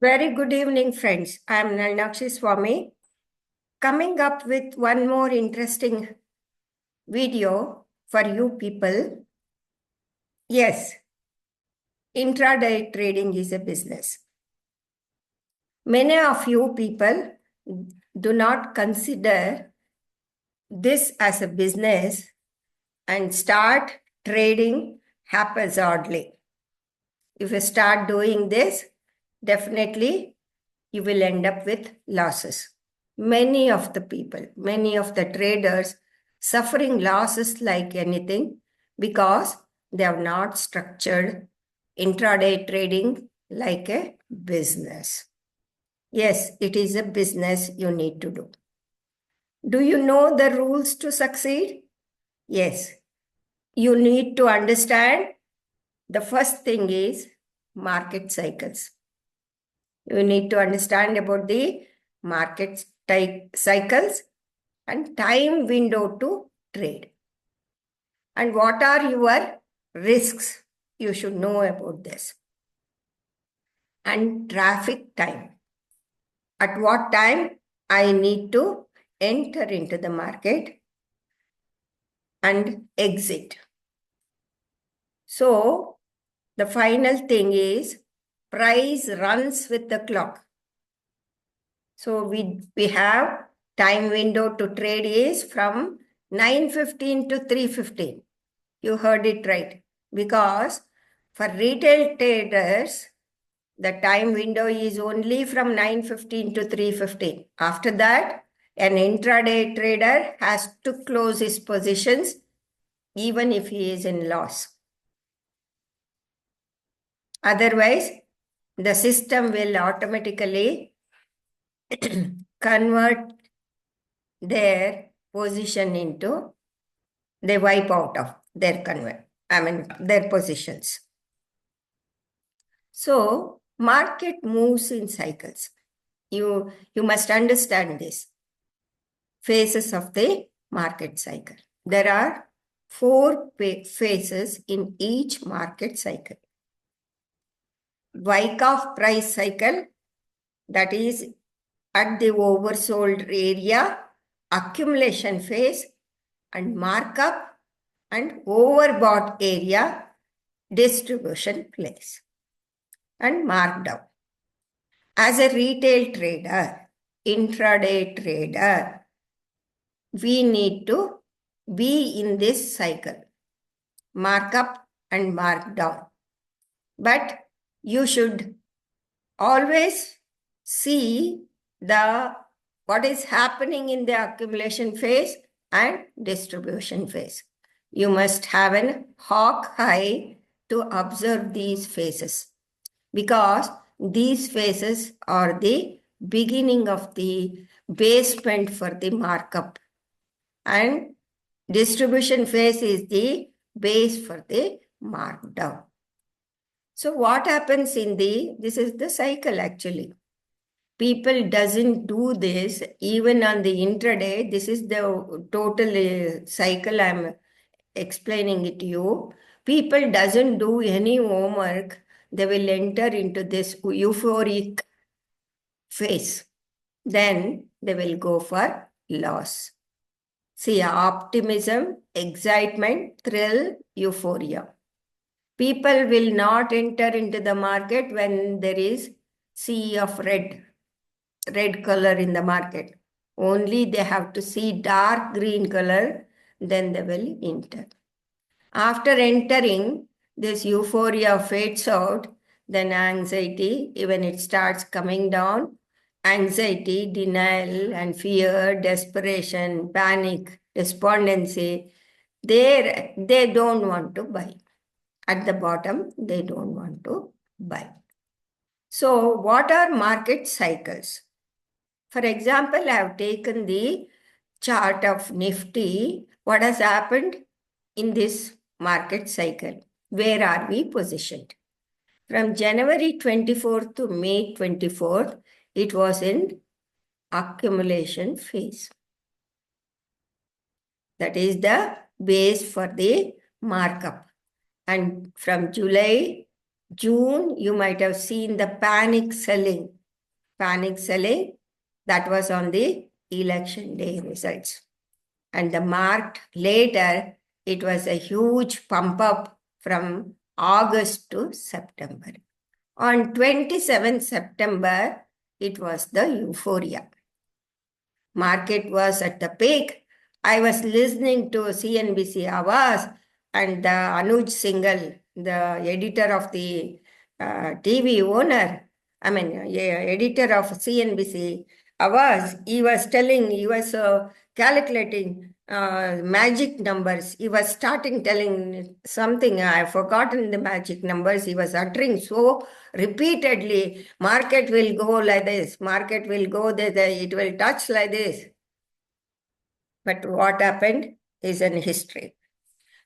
Very good evening, friends. I am Nalnakshi Swami, coming up with one more interesting video for you people. Yes, intraday trading is a business. Many of you people do not consider this as a business and start trading haphazardly. If you start doing this, definitely you will end up with losses. Many of the people, many of the traders suffering losses like anything because they have not structured intraday trading like a business. Yes, it is a business you need to do. Do you know the rules to succeed? Yes, you need to understand the first thing is market cycles. You need to understand about the market cycles and time window to trade. And what are your risks? You should know about this. And traffic time. At what time I need to enter into the market and exit. So the final thing is price runs with the clock. So we have time window to trade is from 9:15 to 3:15. You heard it right. Because for retail traders, the time window is only from 9:15 to 3:15. After that, an intraday trader has to close his positions even if he is in loss. Otherwise, the system will automatically convert their position into, they wipe out of their positions. So market moves in cycles. You must understand this. Phases of the market cycle. There are 4 phases in each market cycle. Wyckoff price cycle, that is at the oversold area, accumulation phase, and markup, and overbought area, distribution phase, and markdown. As a retail trader, intraday trader, we need to be in this cycle, markup and markdown. But you should always see what is happening in the accumulation phase and distribution phase. You must have an hawk eye to observe these phases because these phases are the beginning of the basement for the markup, and distribution phase is the base for the markdown. So what happens this is the cycle actually. People doesn't do this even on the intraday. This is the total cycle I'm explaining it to you. People doesn't do any homework. They will enter into this euphoric phase. Then they will go for loss. See, optimism, excitement, thrill, euphoria. People will not enter into the market when there is sea of red color in the market. Only they have to see dark green color, then they will enter. After entering, this euphoria fades out, then anxiety, even it starts coming down. Anxiety, denial and fear, desperation, panic, despondency, they don't want to buy. At the bottom, they don't want to buy. So what are market cycles? For example, I have taken the chart of Nifty. What has happened in this market cycle? Where are we positioned? From January 24th to May 24th, it was in accumulation phase. That is the base for the markup. And from July June, you might have seen the panic selling. Panic selling, that was on the election day results. And the marked later, it was a huge pump up from August to September. On 27th September, it was the euphoria. Market was at the peak. I was listening to CNBC Awaaz and the Anuj Singhal, the editor of the TV owner, editor of CNBC Awaaz, he was telling, he was calculating magic numbers. He was starting telling something, I've forgotten the magic numbers. He was uttering so repeatedly, market will go like this, market will go there, it will touch like this. But what happened is in history.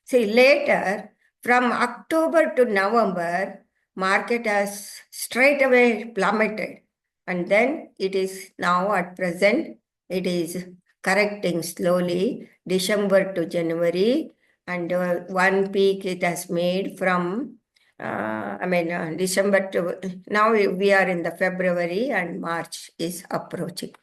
See, later, from October to November, market has straight away plummeted. And then it is now at present, it is correcting slowly, December to January, and one peak it has made from December to now we are in the February and March is approaching.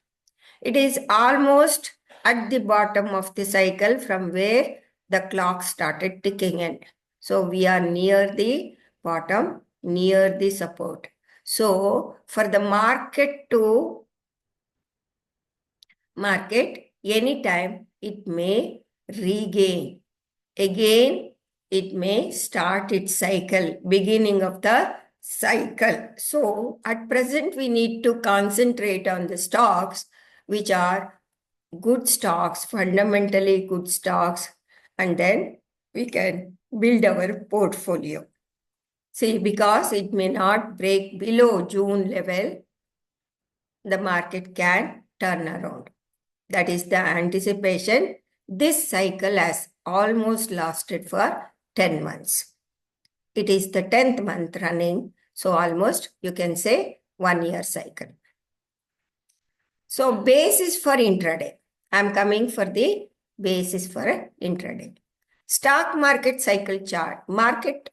It is almost at the bottom of the cycle from where the clock started ticking in. So we are near the bottom, near the support. So for the market to market, anytime it may regain. Again, it may start its cycle, beginning of the cycle. So at present, we need to concentrate on the stocks which are good stocks, fundamentally good stocks, and then we can build our portfolio. See, because it may not break below June level, the market can turn around. That is the anticipation. This cycle has almost lasted for 10 months. It is the 10th month running, so almost you can say 1 year cycle. So basis for intraday. I'm coming for the basis for intraday. Stock market cycle chart. Market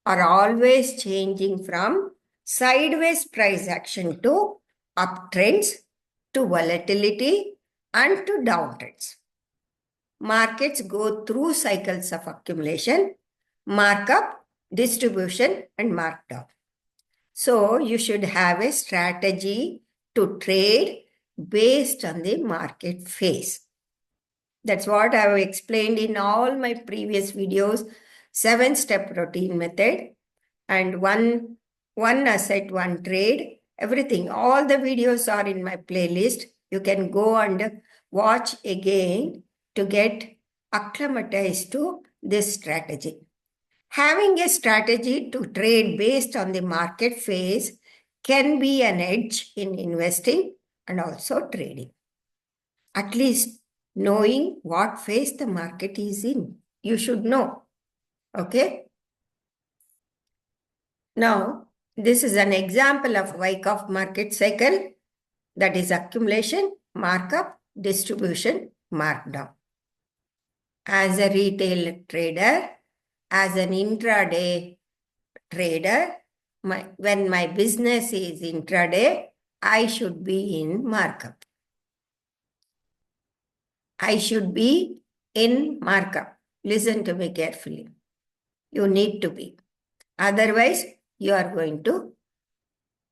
are always changing from sideways price action to uptrends, to volatility, and to downtrends. Markets go through cycles of accumulation, markup, distribution, and markdown. So you should have a strategy to trade based on the market phase. That's what I have explained in all my previous videos, 7-step routine method and one asset, one trade, everything. All the videos are in my playlist. You can go and watch again to get acclimatized to this strategy. Having a strategy to trade based on the market phase can be an edge in investing and also trading. At least knowing what phase the market is in. You should know. Okay? Now, this is an example of Wyckoff market cycle, that is accumulation, markup, distribution, markdown. As a retail trader, as an intraday trader, when my business is intraday, I should be in markup. I should be in markup. Listen to me carefully. You need to be. Otherwise, you are going to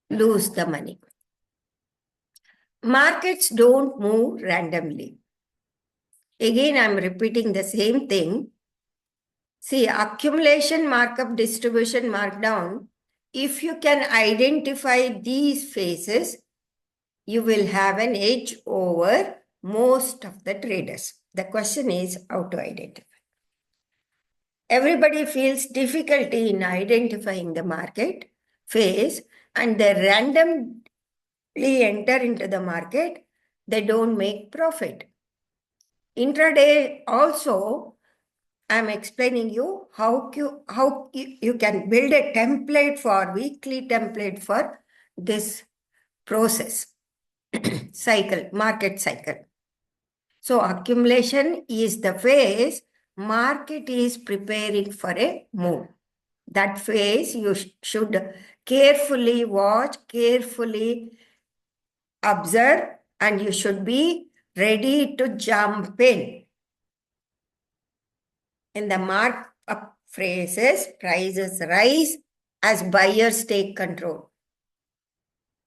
lose the money. Markets don't move randomly. Again, I'm repeating the same thing. See, accumulation, markup, distribution, markdown. If you can identify these phases, you will have an edge over most of the traders. The question is how to identify. Everybody feels difficulty in identifying the market phase and they randomly enter into the market, they don't make profit. Intraday also, I'm explaining you how you can build a template for weekly template for this process, cycle, market cycle. So accumulation is the phase market is preparing for a move. That phase you should carefully watch, carefully observe, and you should be ready to jump in. In the markup phrases, prices rise as buyers take control.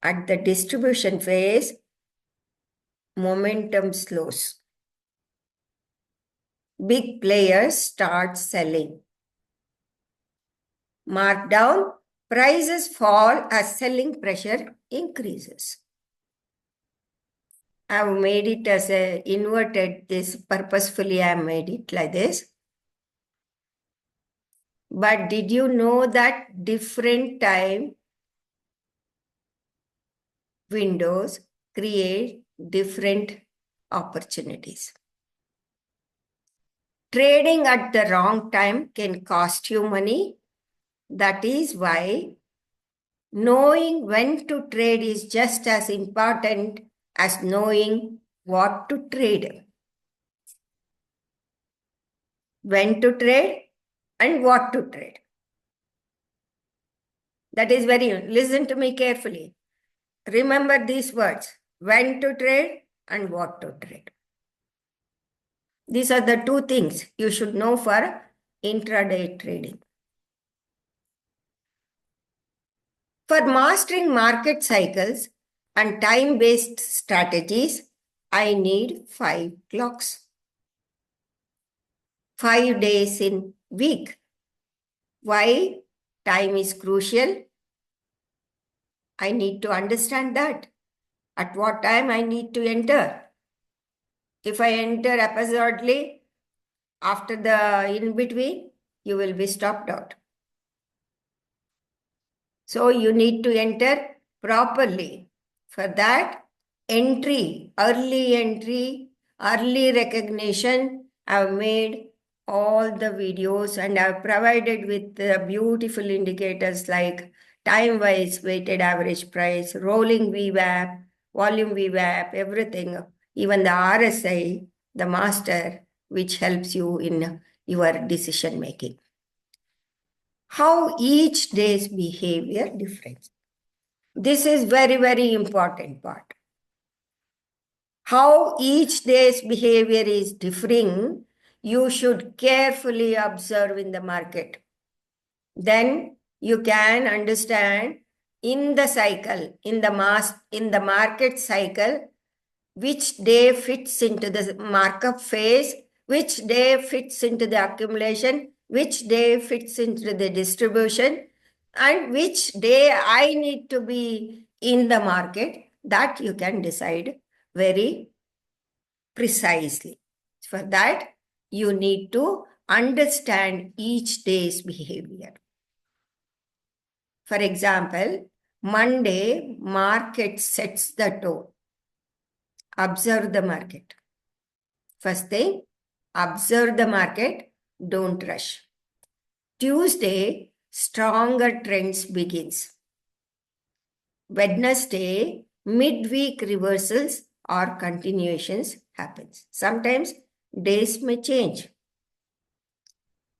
At the distribution phase, momentum slows. Big players start selling. Markdown, prices fall as selling pressure increases. I have made it as a inverted this purposefully. I have made it like this. But did you know that different time windows create different opportunities? Trading at the wrong time can cost you money. That is why knowing when to trade is just as important as knowing what to trade. When to trade and what to trade. That is listen to me carefully. Remember these words, when to trade and what to trade. These are the two things you should know for intraday trading. For mastering market cycles and time-based strategies, I need 5 clocks. 5 days in week. Why? Time is crucial. I need to understand that. At what time I need to enter. If I enter haphazardly, after the in-between, you will be stopped out. So you need to enter properly. For that, early recognition, I've made all the videos and I've provided with beautiful indicators like time-wise weighted average price, rolling VWAP, volume VWAP, everything, even the RSI, the master, which helps you in your decision making. How each day's behavior differs. This is very important part. How each day's behavior is differing, you should carefully observe in the market. Then you can understand in the cycle, in the market cycle, which day fits into the markup phase, which day fits into the accumulation, which day fits into the distribution, and which day I need to be in the market. That you can decide very precisely. For that, you need to understand each day's behavior. For example, Monday, market sets the tone. Observe the market. First thing, observe the market, don't rush. Tuesday, stronger trends begins. Wednesday, midweek reversals or continuations happens. Sometimes days may change.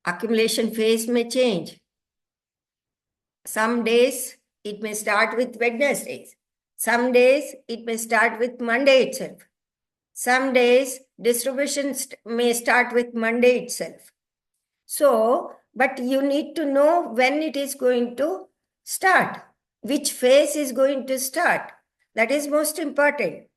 Accumulation phase may change. Some days it may start with Wednesdays. Some days it may start with Monday itself. Some days distribution may start with Monday itself. So, but you need to know when it is going to start, which phase is going to start. That is most important.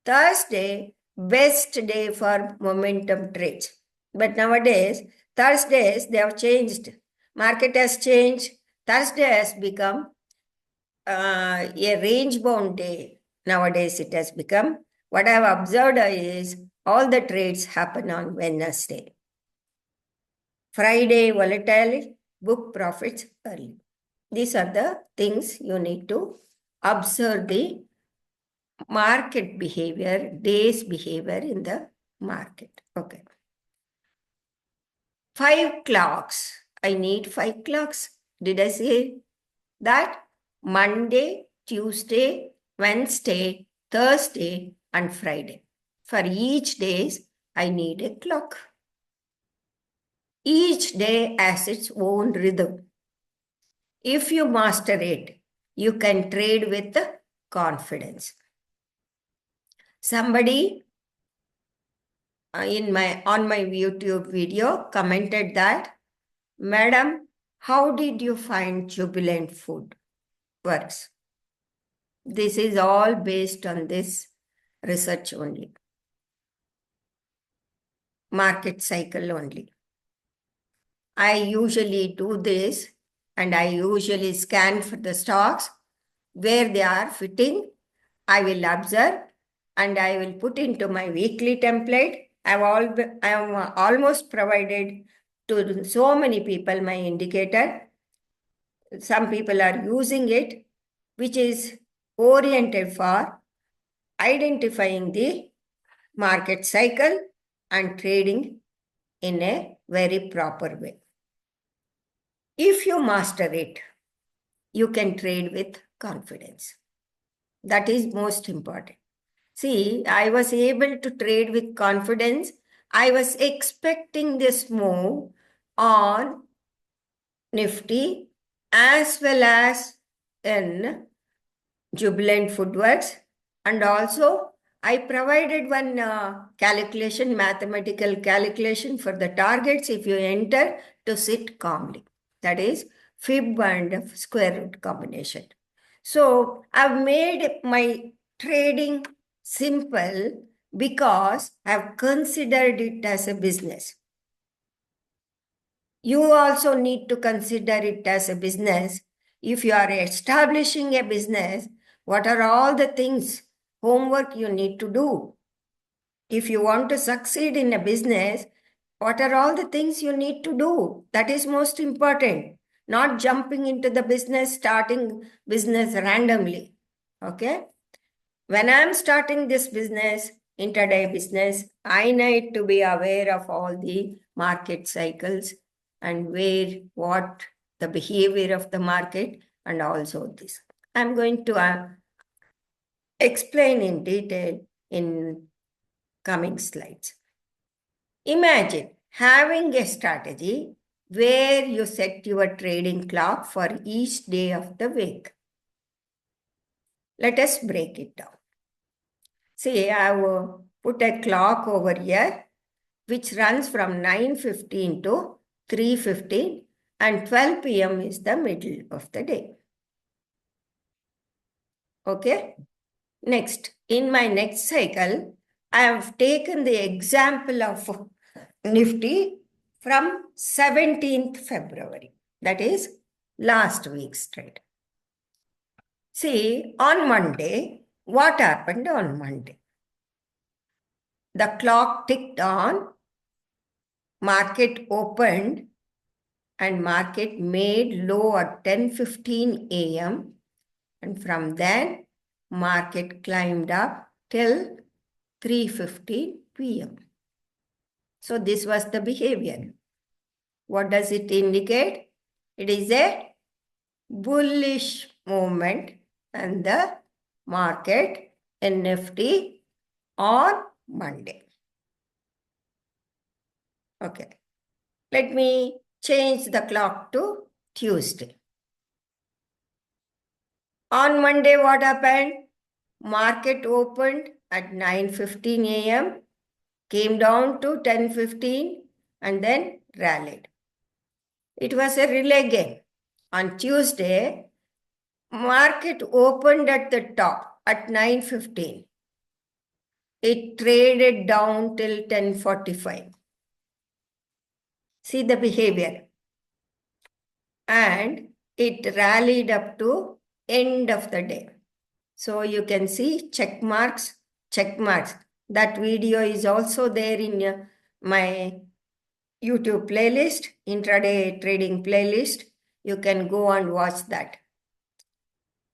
Thursday, best day for momentum trades. But nowadays, Thursdays, they have changed. Market has changed. Thursday has become a range-bound day. Nowadays, it has become. What I have observed is all the trades happen on Wednesday. Friday, volatile, book profits early. These are the things you need to observe the market behavior, day's behavior in the market. Okay. 5 clocks. I need 5 clocks. Did I say that? Monday, Tuesday, Wednesday, Thursday, and Friday. For each days, I need a clock. Each day has its own rhythm. If you master it, you can trade with confidence. Somebody on my YouTube video commented that, Madam, how did you find Jubilant Food works? This is all based on this research only. Market cycle only. I usually do this and I usually scan for the stocks where they are fitting. I will observe and I will put into my weekly template. I am almost provided to so many people my indicator. Some people are using it, which is oriented for identifying the market cycle and trading in a very proper way. If you master it, you can trade with confidence. That is most important. See, I was able to trade with confidence. I was expecting this move on Nifty as well as in Jubilant Foodworks, and also I provided one calculation, mathematical calculation for the targets if you enter to sit calmly. That is fib and square root combination. So I've made my trading simple because I've considered it as a business. You also need to consider it as a business. If you are establishing a business, what are all the things, homework you need to do? If you want to succeed in a business, what are all the things you need to do? That is most important. Not jumping into the business, starting business randomly. Okay? When I'm starting this business, intraday business, I need to be aware of all the market cycles and what the behavior of the market and also this. I'm going to explain in detail in coming slides. Imagine having a strategy where you set your trading clock for each day of the week. Let us break it down. See, I will put a clock over here which runs from 9:15 to 3:15 and 12 p.m. is the middle of the day. Okay. Next, in my next cycle, I have taken the example of Nifty from 17th February. That is last week's trade. See, on Monday, what happened on Monday? The clock ticked on, market opened, and market made low at 10:15 a.m. And from then, market climbed up till 3:15 p.m. So this was the behavior. What does it indicate? It is a bullish movement and the market in Nifty on Monday. Okay. Let me change the clock to Tuesday. On Monday, what happened? Market opened at 9:15 a.m., came down to 10:15 and then rallied. It was a relay game. On Tuesday, market opened at the top at 9:15. It traded down till 10:45. See the behavior. And it rallied up to end of the day. So you can see check marks. That video is also there in my YouTube playlist, intraday trading playlist. You can go and watch that.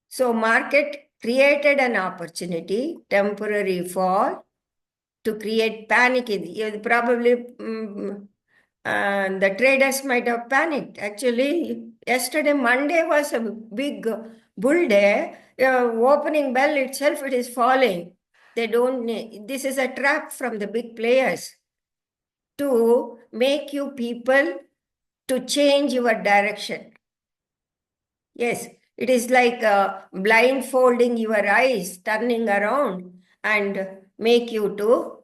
So market created an opportunity, temporary fall, to create panic. Probably the traders might have panicked. Actually, yesterday, Monday was a big bull day. Opening bell itself, it is falling. This is a trap from the big players to make you people to change your direction. Yes, it is like blindfolding your eyes, turning around and make you to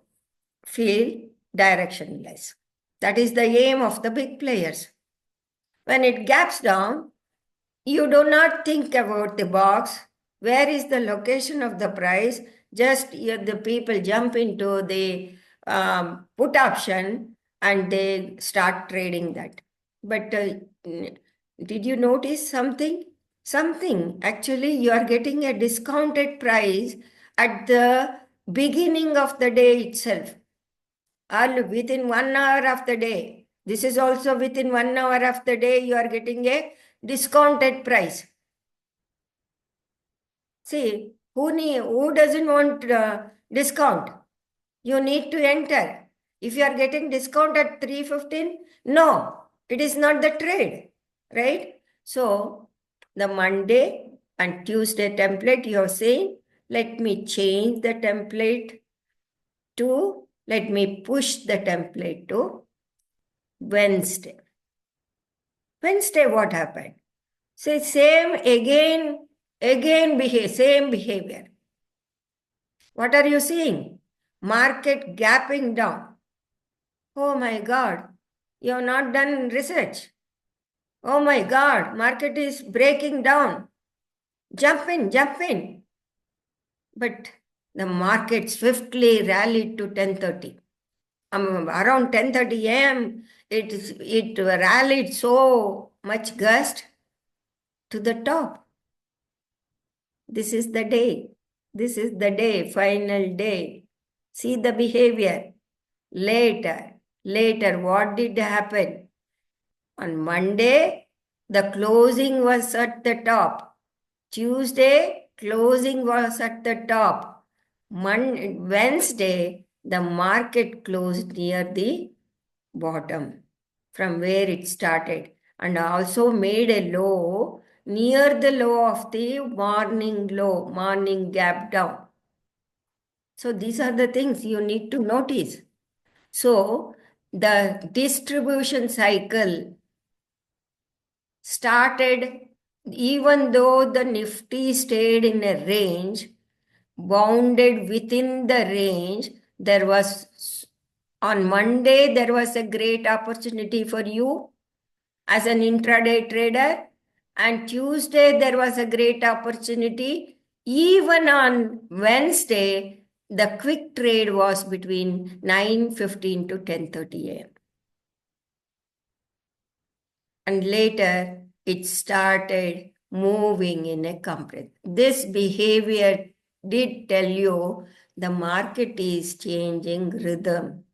feel directionless. That is the aim of the big players. When it gaps down, you do not think about the box. Where is the location of the price? Just the people jump into the put option and they start trading that. But did you notice something? Something. Actually, you are getting a discounted price at the beginning of the day itself, or within 1 hour of the day. This is also within 1 hour of the day, you are getting a discounted price. See, who doesn't want discount? You need to enter. If you are getting discount at 315, no, it is not the trade, right? So the Monday and Tuesday template, you are saying, let me change the template to, let me push the template to Wednesday. Wednesday, what happened? Say same again same behavior. What are you seeing? Market gapping down. Oh my God, you have not done research. Oh my God, market is breaking down. Jump in, jump in. But the market swiftly rallied to 10:30. Around 10:30 a.m., it rallied so much gust to the top. This is the day. This is the day, final day. See the behavior. Later, what did happen? On Monday, the closing was at the top. Tuesday, closing was at the top. Wednesday, the market closed near the bottom from where it started and also made a low near the low of the morning gap down. So these are the things you need to notice. So the distribution cycle started even though the Nifty stayed in a range, bounded within the range. There was, on Monday, there was a great opportunity for you as an intraday trader, and Tuesday there was a great opportunity. Even on Wednesday, the quick trade was between 9:15 to 10:30 a.m. And later it started moving in a compress. This behavior did tell you the market is changing rhythm.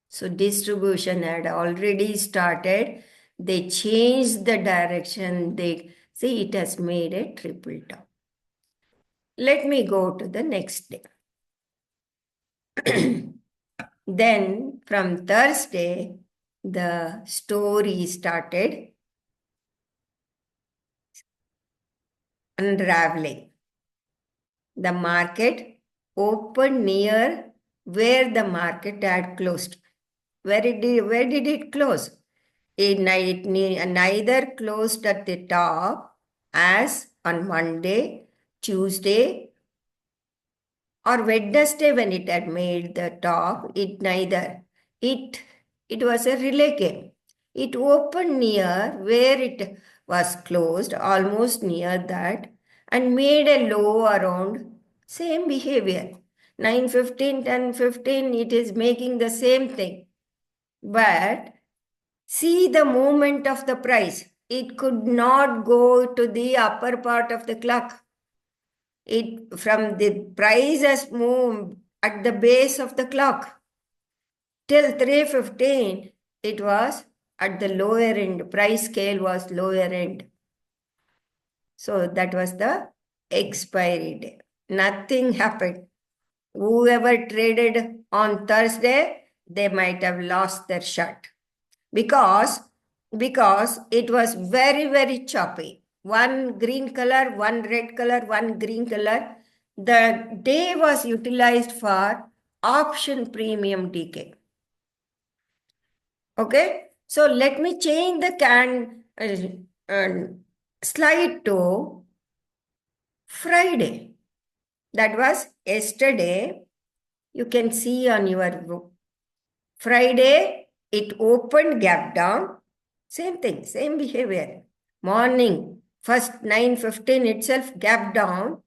So distribution had already started. They changed the direction. They see it has made a triple top. Let me go to the next day. Then from Thursday, the story started unraveling. The market opened near where the market had closed. Where did it close? It neither closed at the top as on Monday, Tuesday, or Wednesday when it had made the top. It neither. It was a relay game. It opened near where it was closed, almost near that, and made a low around same behavior. 9:15, 10:15, it is making the same thing. But see the movement of the price. It could not go to the upper part of the clock. It from the price has moved at the base of the clock. Till 3:15, it was at the lower end. Price scale was lower end. So that was the expiry day. Nothing happened. Whoever traded on Thursday, they might have lost their shot. Because it was very choppy. One green color, one red color, one green color. The day was utilized for option premium decay. Okay, so let me change the slide to Friday. That was yesterday. You can see on your book. Friday, it opened, gap down. Same thing, same behavior. Morning, first 9:15 itself, gap down.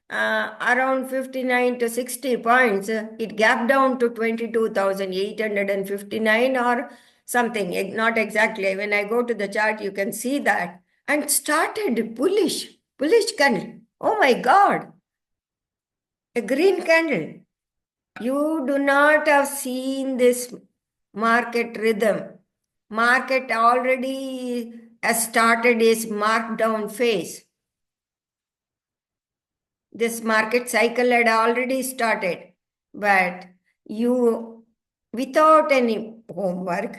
Around 59 to 60 points, it gapped down to 22,859 or something, not exactly. When I go to the chart, you can see that. And started bullish candle. Oh my God, a green candle. You do not have seen this market rhythm. Market already has started its markdown phase. This market cycle had already started, but you, without any homework,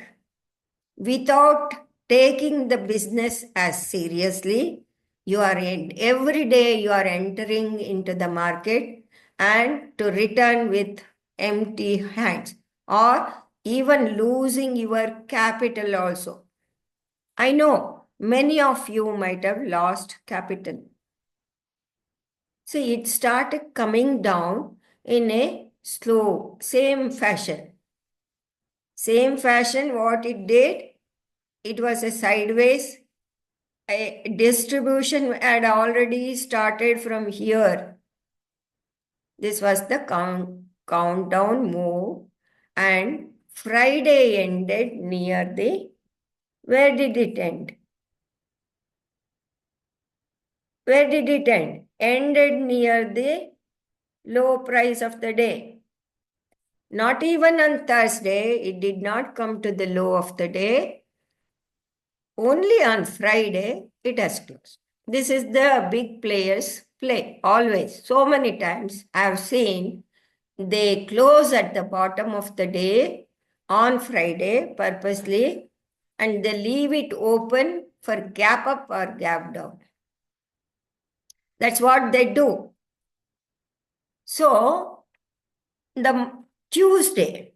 without taking the business as seriously, you are every day you are entering into the market and to return with empty hands or even losing your capital also. I know many of you might have lost capital. See, it started coming down in a slow, same fashion. Same fashion, what it did, it was a sideways. A distribution had already started from here. This was the countdown move, and Friday ended near the, where did it end? Where did it end? Ended near the low price of the day. Not even on Thursday, it did not come to the low of the day. Only on Friday, it has closed. This is the big players play always. So many times I have seen they close at the bottom of the day on Friday purposely and they leave it open for gap up or gap down. That's what they do. So, the Tuesday,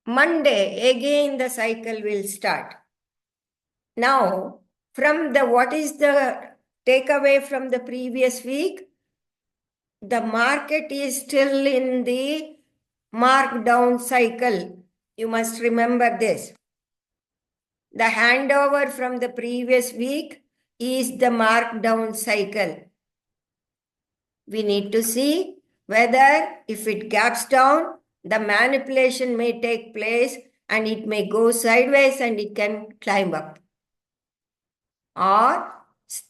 Monday, again the cycle will start. Now, from the, what is the takeaway from the previous week? The market is still in the markdown cycle. You must remember this. The handover from the previous week is the markdown cycle. We need to see whether if it gaps down, the manipulation may take place and it may go sideways and it can climb up. Or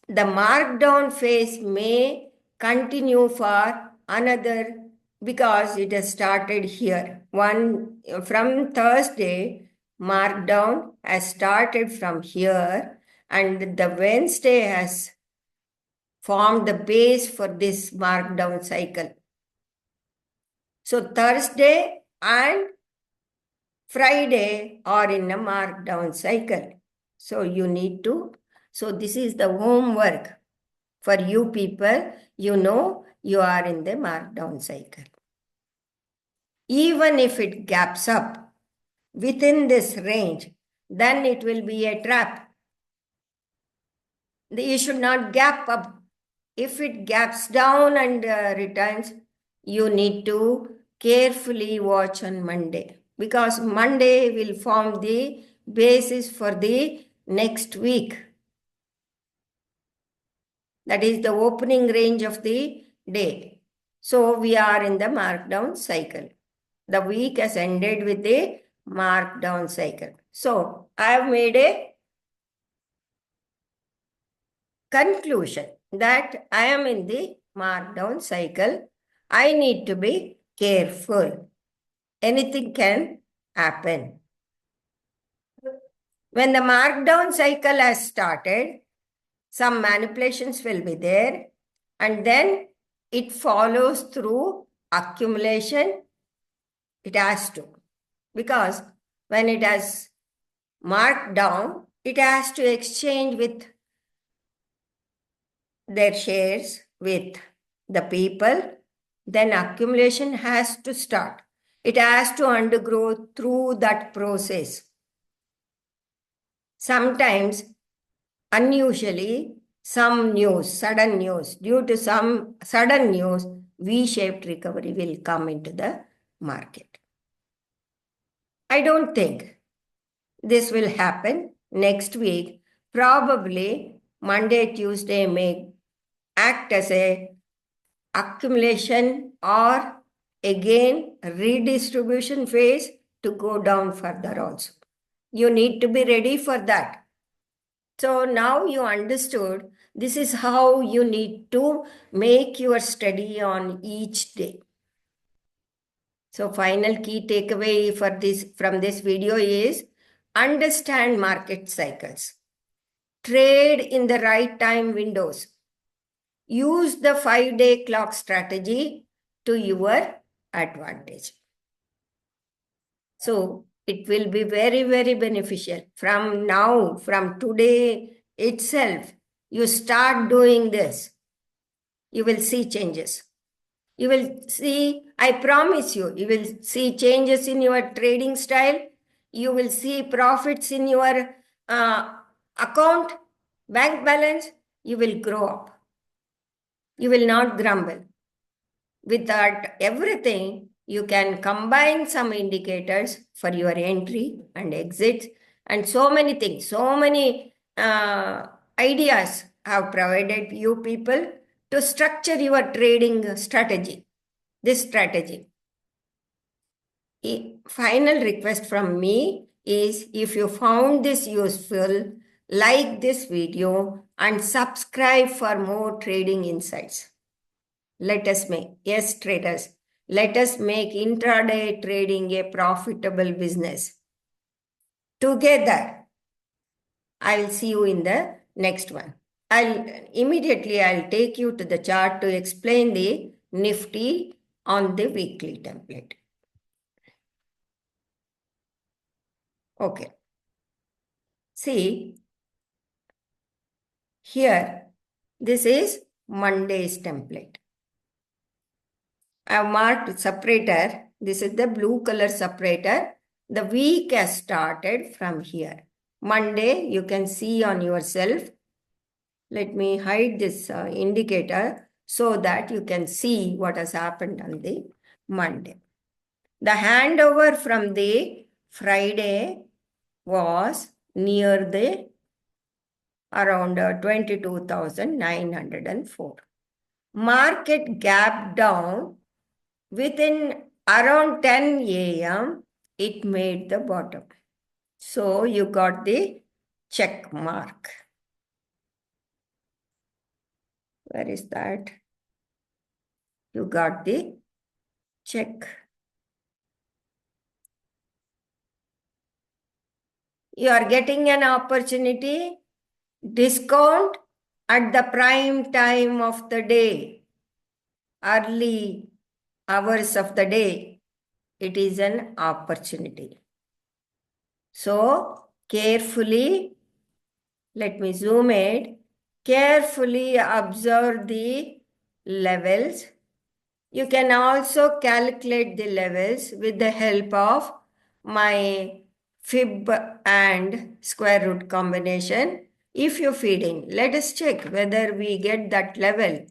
the markdown phase may continue for another because it has started here. One from Thursday, markdown has started from here and the Wednesday has formed the base for this markdown cycle. So Thursday and Friday are in a markdown cycle. So you need to, so this is the homework for you people. You know you are in the markdown cycle. Even if it gaps up within this range, then it will be a trap. You should not gap up. If it gaps down and returns, you need to carefully watch on Monday because Monday will form the basis for the next week. That is the opening range of the day. So we are in the markdown cycle. The week has ended with a markdown cycle. So I have made a conclusion that I am in the markdown cycle. I need to be careful. Anything can happen. When the markdown cycle has started, some manipulations will be there and then it follows through accumulation. It has to. Because when it has marked down, it has to exchange with their shares with the people, then accumulation has to start. It has to undergo through that process. Sometimes unusually some news, sudden news, due to some sudden news, V-shaped recovery will come into the market. I don't think this will happen next week. Probably Monday, Tuesday may act as a accumulation or again redistribution phase to go down further also. You need to be ready for that. So now you understood this is how you need to make your study on each day. So final key takeaway for this from this video is understand market cycles. Trade in the right time windows. Use the 5-day clock strategy to your advantage. So it will be very, very beneficial. From now, from today itself, you start doing this. You will see changes. You will see, I promise you, you will see changes in your trading style. You will see profits in your account, bank balance. You will grow up. You will not grumble. With that, everything, you can combine some indicators for your entry and exit, and so many things, so many ideas have provided you people to structure your trading strategy, this strategy. Final request from me is if you found this useful, like this video and subscribe for more trading insights. Let us make, yes, traders, let us make intraday trading a profitable business. Together, I'll see you in the next one. I'll take you to the chart to explain the Nifty on the weekly template. Okay. See, here, this is Monday's template. I have marked separator. This is the blue color separator. The week has started from here. Monday, you can see on yourself. Let me hide this indicator so that you can see what has happened on the Monday. The handover from the Friday was near the around 22,904. Market gap down within around 10 a.m. it made the bottom. So you got the check mark. Where is that? You got the check. You are getting an opportunity, discount at the prime time of the day, early hours of the day. It is an opportunity. So carefully, let me zoom it, carefully observe the levels. You can also calculate the levels with the help of my fib and square root combination. If you feed in, let us check whether we get that level.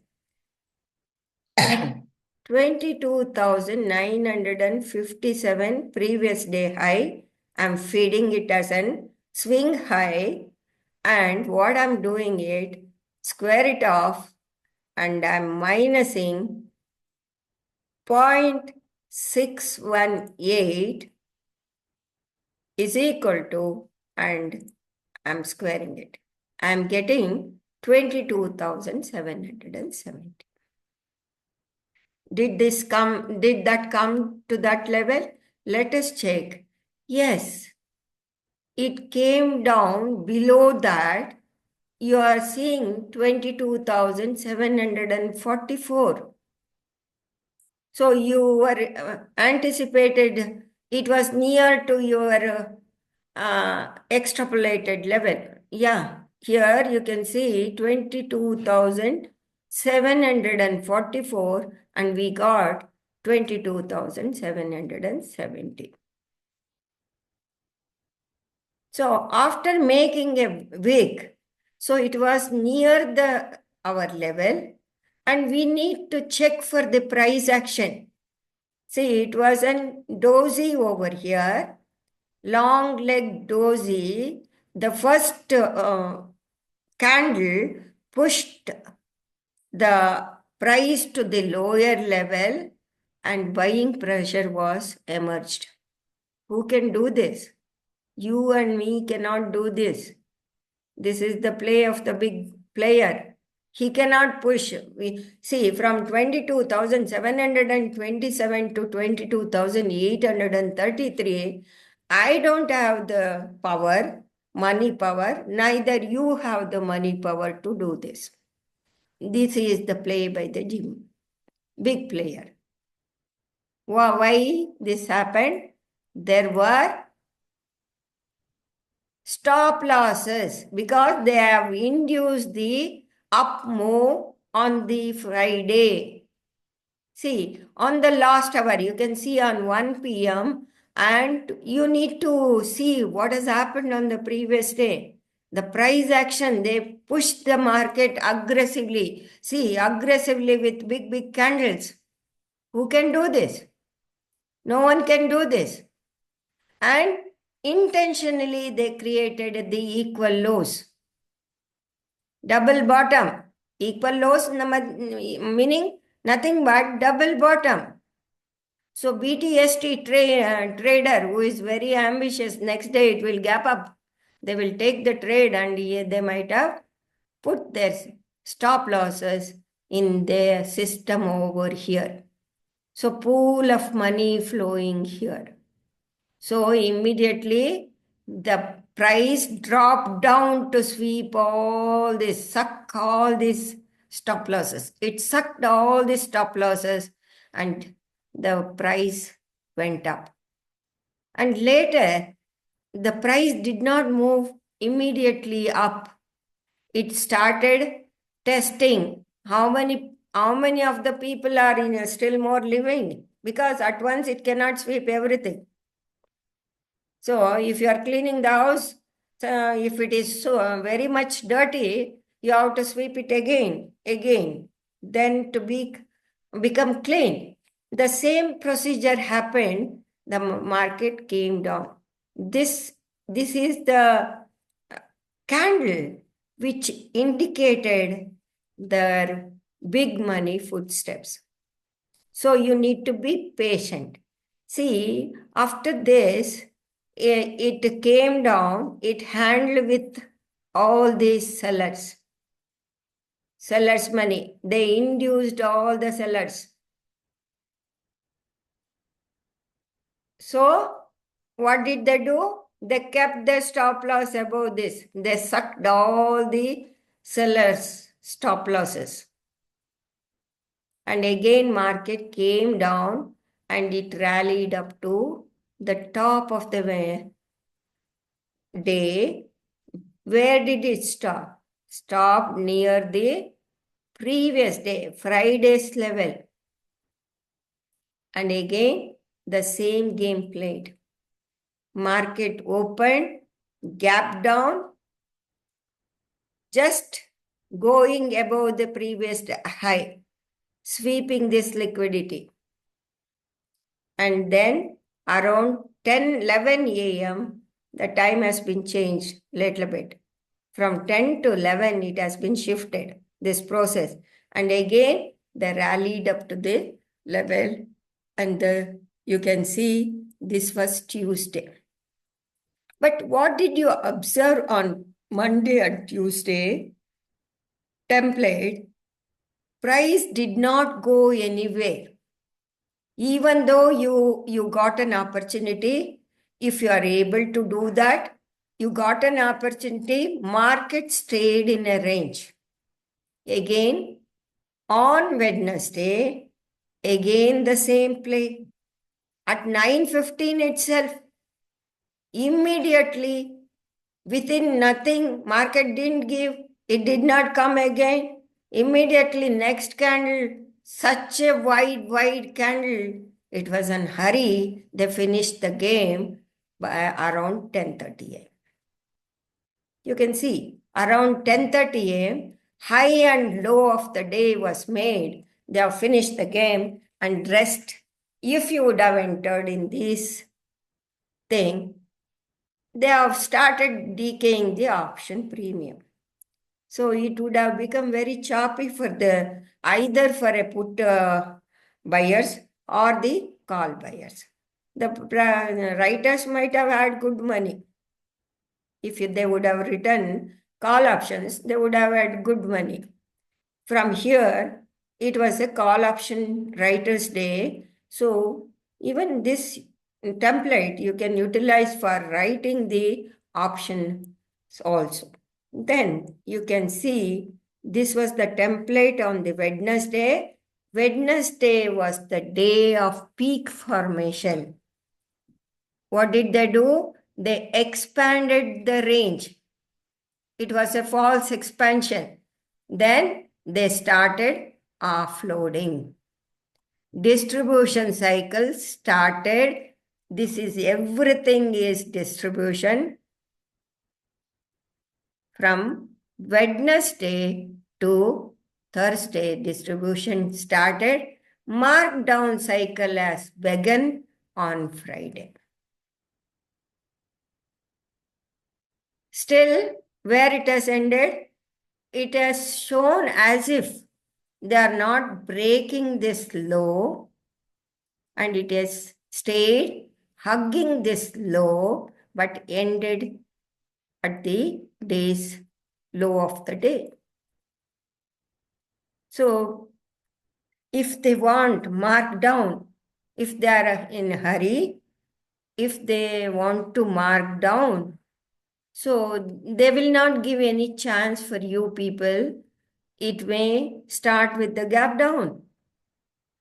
22,957 previous day high. I'm feeding it as an swing high. And what I'm doing it, square it off, and I'm minusing 0.618 is equal to, and I'm squaring it. I'm getting 22,770. Did that come to that level? Let us check. Yes, it came down below that. You are seeing 22,744. So you were anticipated, it was near to your extrapolated level. Yeah, here you can see 22,744 and we got 22,770. So after making a wick, So it was near our level, and we need to check for the price action. See, it was an dozy over here, long leg dozy. The first candle pushed the price to the lower level, and buying pressure was emerged. Who can do this? You and me cannot do this. This is the play of the big player. He cannot push. We see from 22,727 to 22,833. I don't have the power, money power. Neither you have the money power to do this. This is the play by the big player. Why this happened? There were stop losses because they have induced the up move on the Friday. See, on the last hour, you can see on 1 p.m. and you need to see what has happened on the previous day. The price action, they pushed the market aggressively. See, aggressively with big, big candles. Who can do this? No one can do this. And intentionally, they created the equal lows. Double bottom. Equal lows meaning nothing but double bottom. So BTST trader who is very ambitious, next day it will gap up. They will take the trade and they might have put their stop losses in their system over here. So pool of money flowing here. So immediately the price dropped down to sweep all this, suck all these stop losses. It sucked all these stop losses and the price went up. And later, the price did not move immediately up. It started testing how many of the people are in still more living, because at once it cannot sweep everything. So if you are cleaning the house, if it is so very much dirty, you have to sweep it again, then to become clean. The same procedure happened. The market came down. This is the candle which indicated their big money footsteps. So you need to be patient. See, after this, it came down, it handled with all these sellers money. They induced all the sellers. So what did they do? They kept the stop loss above this. They sucked all the sellers' stop losses. And again market came down and it rallied up to the top of the day. Where did it stop? Stop near the previous day, Friday's level. And again, the same game played. Market opened, gap down, just going above the previous high, sweeping this liquidity. And then around 10-11 a.m., the time has been changed a little bit. From 10 to 11, it has been shifted, this process. And again, they rallied up to the level. And you can see this was Tuesday. But what did you observe on Monday and Tuesday? Template, price did not go anywhere. Even though you got an opportunity, if you are able to do that, you got an opportunity, market stayed in a range. Again, on Wednesday, again the same play. At 9:15 itself, immediately, within nothing, market didn't give, it did not come again. Immediately, next candle, such a wide candle, it was in hurry. They finished the game by around 10:30 a.m. You can see around 10:30 a.m., high and low of the day was made. They have finished the game and rest. If you would have entered in this thing, they have started decaying the option premium. So it would have become very choppy for the either for a put buyers or the call buyers. The writers might have had good money. If they would have written call options, they would have had good money. From here, it was a call option writer's day. So even this template you can utilize for writing the options also. Then you can see this was the template on the Wednesday. Wednesday was the day of peak formation. What did they do? They expanded the range. It was a false expansion. Then they started offloading. Distribution cycle started. This is everything is distribution. From Wednesday to Thursday, distribution started. Markdown cycle has begun on Friday. Still, where it has ended, it has shown as if they are not breaking this low, and it has stayed hugging this low but ended at the day's low of the day. So if they want mark down, if they are in a hurry, if they want to mark down, so they will not give any chance for you people. It may start with the gap down.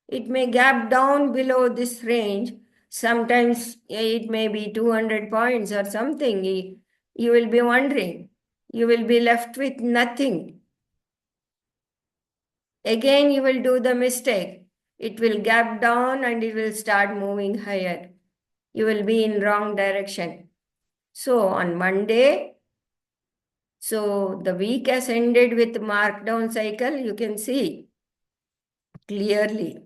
It may gap down below this range. Sometimes it may be 200 points or something. You will be wondering. You will be left with nothing. Again, you will do the mistake. It will gap down and it will start moving higher. You will be in wrong direction. So on Monday, so the week has ended with markdown cycle. You can see clearly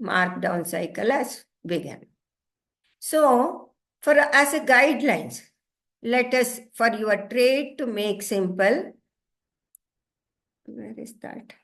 markdown cycle has begun. So for as a guidelines, let us for your trade to make simple. Where is that?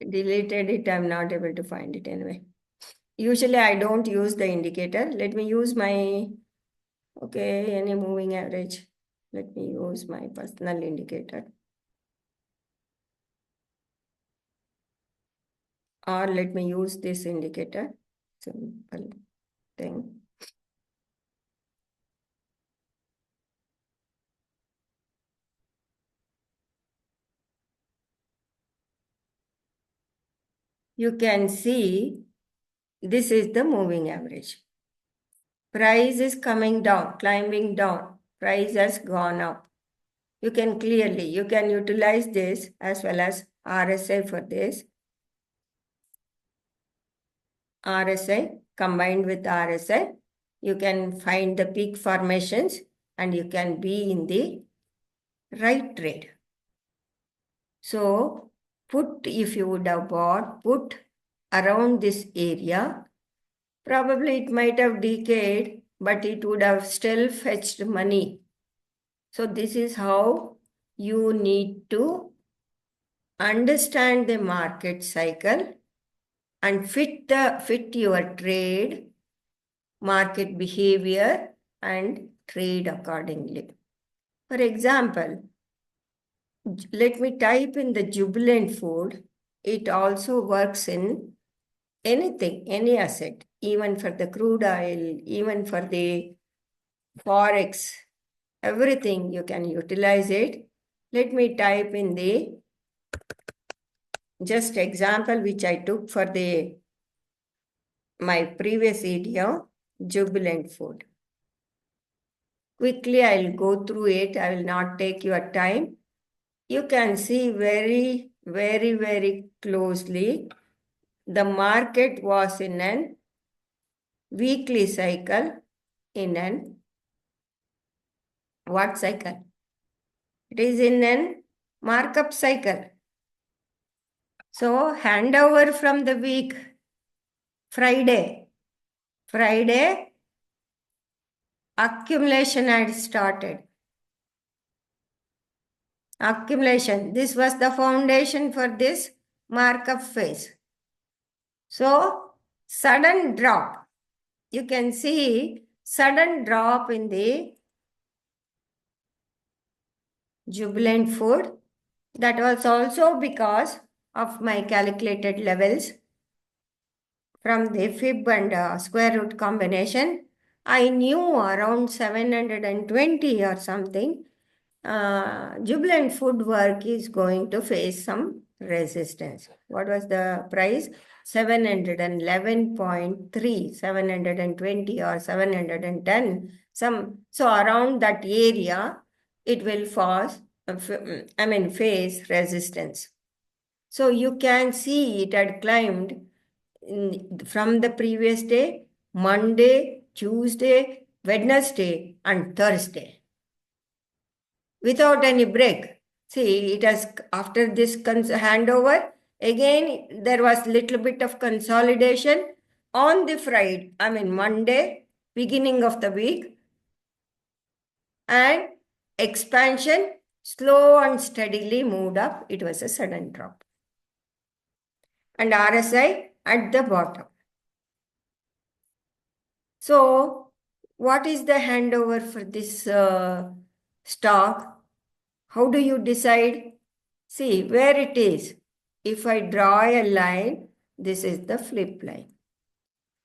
Deleted it. I'm not able to find it anyway. Usually I don't use the indicator. Let me use my, okay, any moving average. Let me use my personal indicator. Or let me use this indicator. Simple thing. You can see this is the moving average. Price is coming down, climbing down. Price has gone up. You can utilize this as well as RSI for this. RSI combined with RSI, you can find the peak formations and you can be in the right trade. So put, if you would have bought put around this area, probably it might have decayed, but it would have still fetched money. So this is how you need to understand the market cycle and fit your trade, market behavior, and trade accordingly. For example, let me type in the Jubilant Food. It also works in anything, any asset, even for the crude oil, even for the forex, everything you can utilize it. Let me type in the just example which I took for the my previous video. Jubilant Food. Quickly, I'll go through it. I will not take your time. You can see very, very, very closely. The market was in an weekly cycle, in an what cycle? It is in an markup cycle. So handover from the week, Friday, accumulation had started. Accumulation, this was the foundation for this markup phase. So sudden drop, you can see sudden drop in the Jubilant Food. That was also because of my calculated levels from the fib and square root combination. I knew around 720 or something. Jubilant Foodwork is going to face some resistance. What was the price? 711.3, 720 or 710. So around that area, it will face resistance. So you can see it had climbed from the previous day, Monday, Tuesday, Wednesday, and Thursday, without any break. See, it has, after this handover, again, there was little bit of consolidation on the Friday, Monday, beginning of the week, and expansion, slow and steadily moved up. It was a sudden drop. And RSI at the bottom. So, what is the handover for this stock? How do you decide? See where it is. If I draw a line, this is the flip line.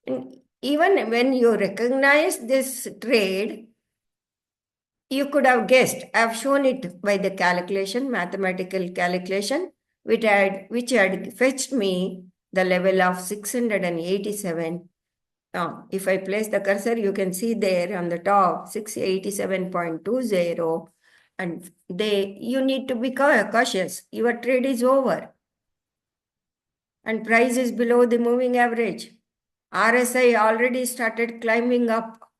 And even when you recognize this trade, you could have guessed. I have shown it by the calculation, mathematical calculation, which had fetched me the level of 687. Now, if I place the cursor, you can see there on the top, 687.20. And you need to be cautious. Your trade is over. And price is below the moving average. RSI already started climbing up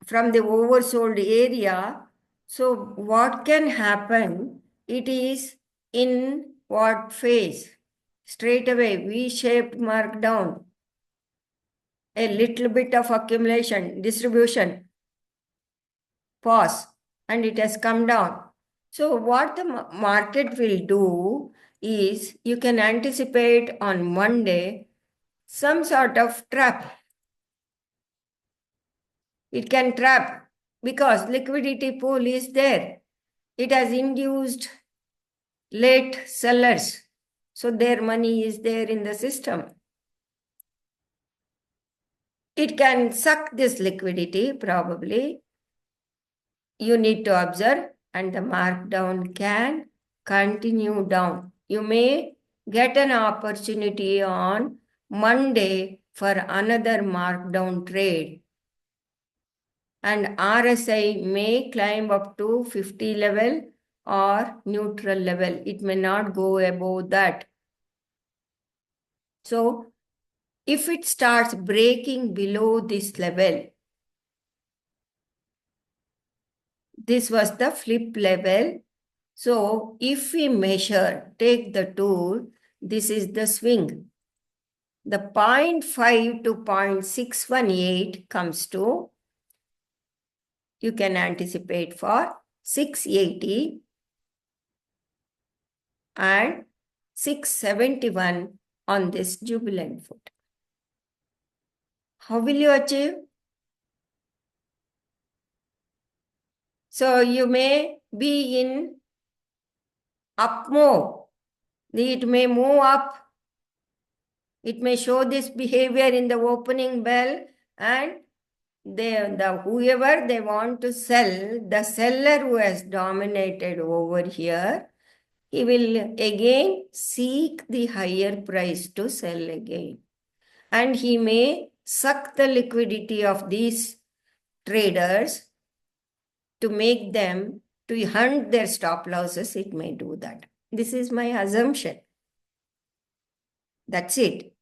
from the oversold area. So what can happen? It is in what phase? Straight away, V-shaped markdown. A little bit of accumulation, distribution, pause, and it has come down. So what the market will do is, you can anticipate on Monday some sort of trap. It can trap because liquidity pool is there. It has induced late sellers. So their money is there in the system. It can suck this liquidity probably. You need to observe, and the markdown can continue down. You may get an opportunity on Monday for another markdown trade. And RSI may climb up to 50 level or neutral level. It may not go above that. So if it starts breaking below this level, this was the flip level. So if we measure, take the tool, this is the swing. The 0.5 to 0.618 comes to, you can anticipate for 680 and 671 on this Jubilant Food. How will you achieve? So you may be in up move. It may move up. It may show this behavior in the opening bell, and whoever they want to sell, the seller who has dominated over here, he will again seek the higher price to sell again. And he may suck the liquidity of these traders to make them to hunt their stop losses, it may do that. This is my assumption. That's it.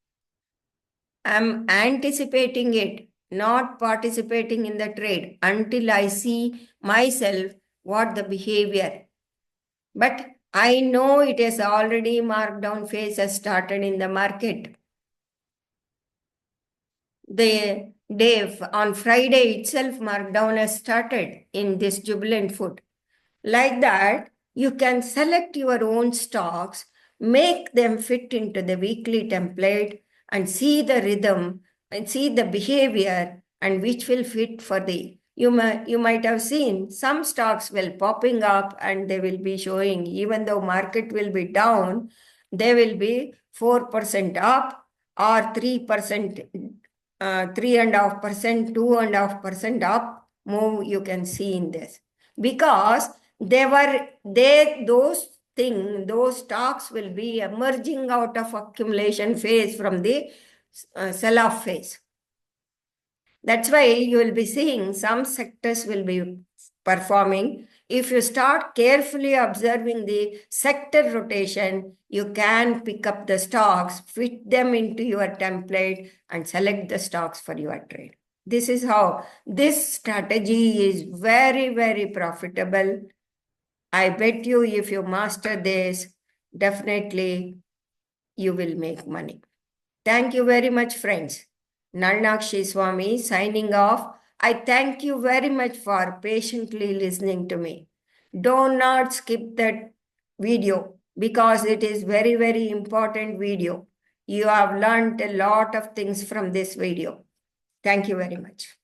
I'm anticipating it, not participating in the trade until I see myself what the behavior. But I know it has already markdown phase has started in the market. The day on Friday itself, markdown has started in this Jubilant Food. Like that, you can select your own stocks, make them fit into the weekly template, and see the rhythm and see the behavior and which will fit for the. You might have seen some stocks will popping up and they will be showing, even though market will be down, they will be 4% up or 3%, 3.5%, 2.5% up move you can see in this. Because those stocks will be emerging out of accumulation phase from the sell-off phase. That's why you will be seeing some sectors will be performing. If you start carefully observing the sector rotation, you can pick up the stocks, fit them into your template, and select the stocks for your trade. This is how this strategy is very, very profitable. I bet you if you master this, definitely you will make money. Thank you very much, friends. Nalnakshi Swami signing off. I thank you very much for patiently listening to me. Do not skip that video because it is very, very important video. You have learned a lot of things from this video. Thank you very much.